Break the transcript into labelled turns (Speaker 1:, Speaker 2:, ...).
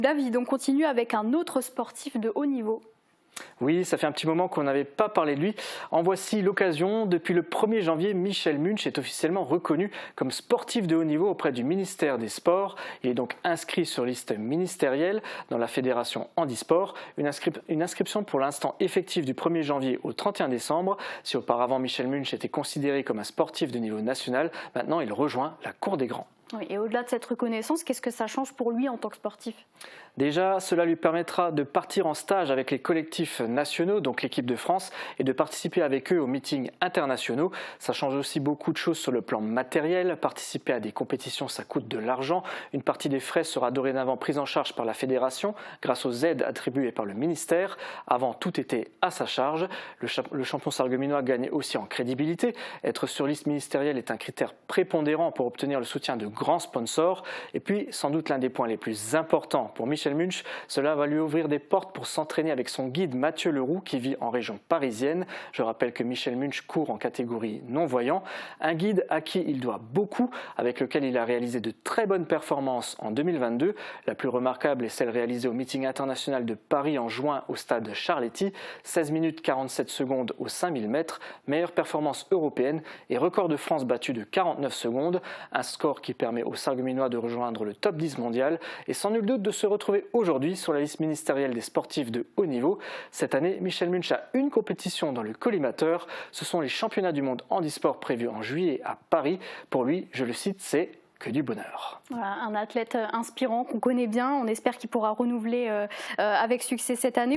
Speaker 1: David, on continue avec un autre sportif de haut niveau.
Speaker 2: Oui, ça fait un petit moment qu'on n'avait pas parlé de lui. En voici l'occasion. Depuis le 1er janvier, Michel Munch est officiellement reconnu comme sportif de haut niveau auprès du ministère des Sports. Il est donc inscrit sur liste ministérielle dans la fédération handisport. Une inscription pour l'instant effective du 1er janvier au 31 décembre. Si auparavant Michel Munch était considéré comme un sportif de niveau national, maintenant il rejoint la cour des grands.
Speaker 1: Oui, et au-delà de cette reconnaissance, qu'est-ce que ça change pour lui en tant que sportif?
Speaker 2: Déjà, cela lui permettra de partir en stage avec les collectifs nationaux, donc l'équipe de France, et de participer avec eux aux meetings internationaux. Ça change aussi beaucoup de choses sur le plan matériel. Participer à des compétitions, ça coûte de l'argent. Une partie des frais sera dorénavant prise en charge par la fédération grâce aux aides attribuées par le ministère. Avant, tout était à sa charge. Le champion sarregueminois gagne aussi en crédibilité. Être sur liste ministérielle est un critère prépondérant pour obtenir le soutien de grands sponsors. Et puis, sans doute l'un des points les plus importants pour Michel Munch, cela va lui ouvrir des portes pour s'entraîner avec son guide Mathieu Leroux qui vit en région parisienne. Je rappelle que Michel Munch court en catégorie non-voyant, un guide à qui il doit beaucoup, avec lequel il a réalisé de très bonnes performances en 2022. La plus remarquable est celle réalisée au meeting international de Paris en juin au stade Charletti, 16 minutes 47 secondes aux 5000 mètres, meilleure performance européenne et record de France battu de 49 secondes, un score qui permet aux Sarregueminois de rejoindre le top 10 mondial et sans nul doute de se retrouver aujourd'hui sur la liste ministérielle des sportifs de haut niveau. Cette année, Michel Munch a une compétition dans le collimateur. Ce sont les championnats du monde handisport prévus en juillet à Paris. Pour lui, je le cite, c'est que du bonheur.
Speaker 1: Voilà, un athlète inspirant qu'on connaît bien. On espère qu'il pourra renouveler avec succès cette année.